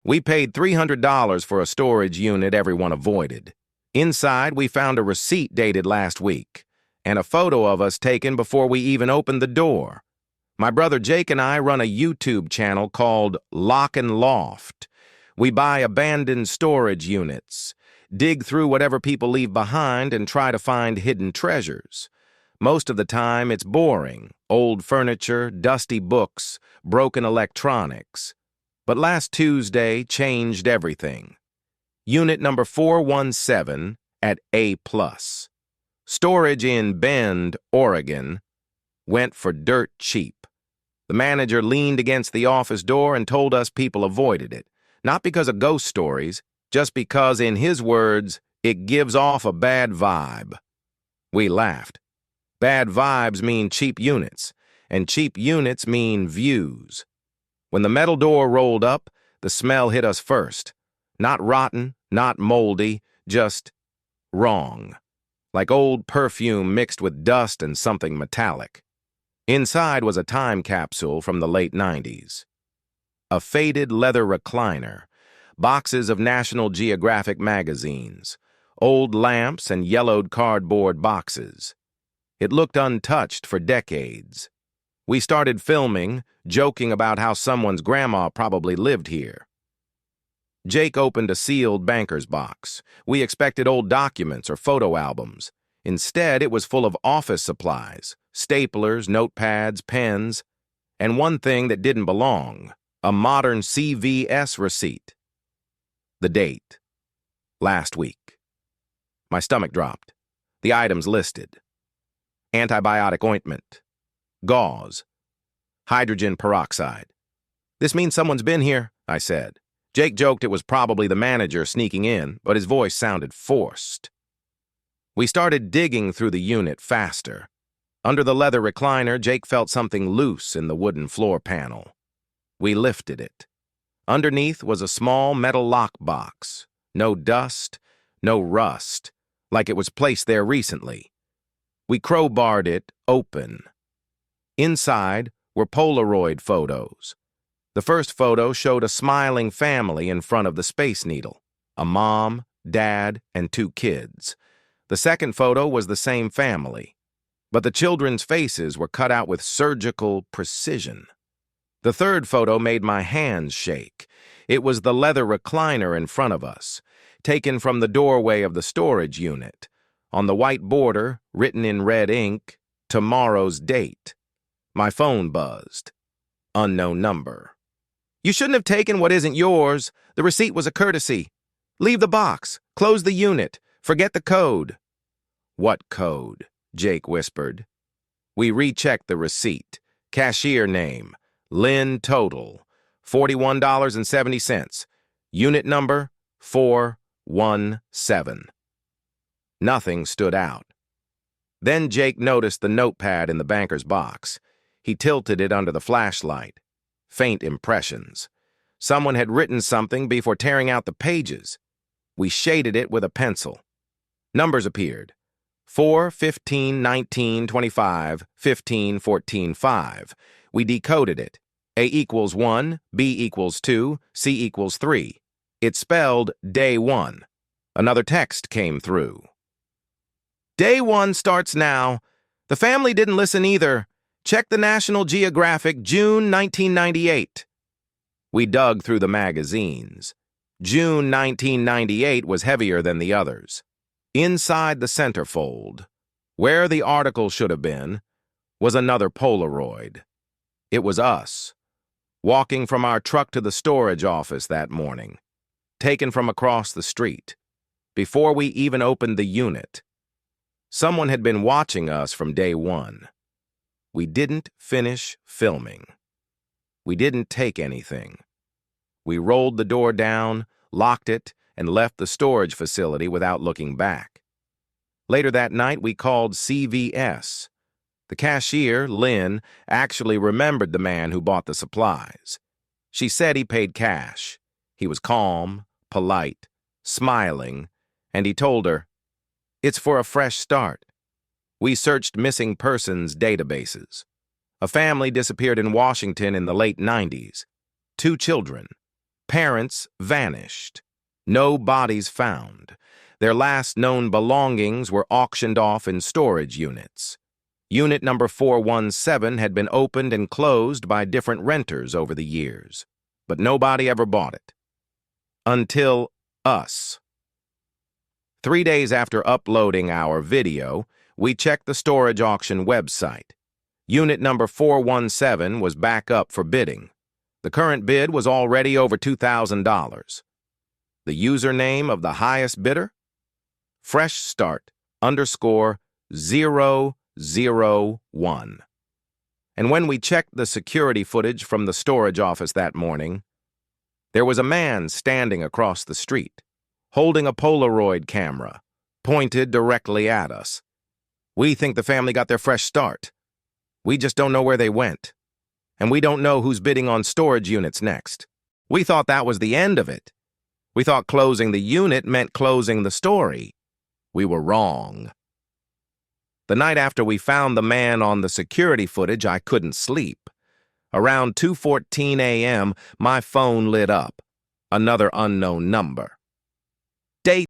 We paid $300 for a storage unit everyone avoided. Inside, we found a receipt dated last week, and a photo of us taken before we even opened the door. My brother Jake and I run a YouTube channel called Lock and Loft. We buy abandoned storage units, dig through whatever people leave behind, and try to find hidden treasures. Most of the time, it's boring: old furniture, dusty books, broken electronics. But last Tuesday changed everything. Unit number 417 at A+. Storage in Bend, Oregon, went for dirt cheap. The manager leaned against the office door and told us people avoided it, not because of ghost stories, just because, in his words, it gives off a bad vibe. We laughed. Bad vibes mean cheap units, and cheap units mean views. When the metal door rolled up, the smell hit us first. Not rotten, not moldy, just wrong. Like old perfume mixed with dust and something metallic. Inside was a time capsule from the late 90s. A faded leather recliner, boxes of National Geographic magazines, old lamps and yellowed cardboard boxes. It looked untouched for decades. We started filming, joking about how someone's grandma probably lived here. Jake opened a sealed banker's box. We expected old documents or photo albums. Instead, it was full of office supplies, staplers, notepads, pens, and one thing that didn't belong: a modern CVS receipt. The date: last week. My stomach dropped. The items listed: antibiotic ointment, gauze, hydrogen peroxide. "This means someone's been here," I said. Jake joked it was probably the manager sneaking in, but his voice sounded forced. We started digging through the unit faster. Under the leather recliner, Jake felt something loose in the wooden floor panel. We lifted it. Underneath was a small metal lock box. No dust, no rust, like it was placed there recently. We crowbarred it open. Inside were Polaroid photos. The first photo showed a smiling family in front of the Space Needle: a mom, dad, and 2 kids. The second photo was the same family, but the children's faces were cut out with surgical precision. The third photo made my hands shake. It was the leather recliner in front of us, taken from the doorway of the storage unit. On the white border, written in red ink, tomorrow's date. My phone buzzed. Unknown number. "You shouldn't have taken what isn't yours. The receipt was a courtesy. Leave the box. Close the unit. Forget the code." "What code?" Jake whispered. We rechecked the receipt. Cashier name: Lynn Total, $41.70. Unit number: 417. Nothing stood out. Then Jake noticed the notepad in the banker's box. He tilted it under the flashlight. Faint impressions. Someone had written something before tearing out the pages. We shaded it with a pencil. Numbers appeared: 4, 15, 19, 25, 15, 14, 5. We decoded it. A equals 1, B equals 2, C equals 3. It spelled day 1. Another text came through. "Day 1 starts now. The family didn't listen either. Check the National Geographic, June 1998. We dug through the magazines. June 1998 was heavier than the others. Inside the centerfold, where the article should have been, was another Polaroid. It was us, walking from our truck to the storage office that morning, taken from across the street, before we even opened the unit. Someone had been watching us from day 1. We didn't finish filming. We didn't take anything. We rolled the door down, locked it, and left the storage facility without looking back. Later that night, we called CVS. The cashier, Lynn, actually remembered the man who bought the supplies. She said he paid cash. He was calm, polite, smiling, and he told her, "It's for a fresh start." We searched missing persons databases. A family disappeared in Washington in the late 90s. 2 children. Parents vanished. No bodies found. Their last known belongings were auctioned off in storage units. Unit number 417 had been opened and closed by different renters over the years, but nobody ever bought it. Until us. 3 days after uploading our video, we checked the storage auction website. Unit number 417 was back up for bidding. The current bid was already over $2,000. The username of the highest bidder? Fresh Start _001. And when we checked the security footage from the storage office that morning, there was a man standing across the street, holding a Polaroid camera, pointed directly at us. We think the family got their fresh start. We just don't know where they went. And we don't know who's bidding on storage units next. We thought that was the end of it. We thought closing the unit meant closing the story. We were wrong. The night after we found the man on the security footage, I couldn't sleep. Around 2:14 a.m., my phone lit up. Another unknown number.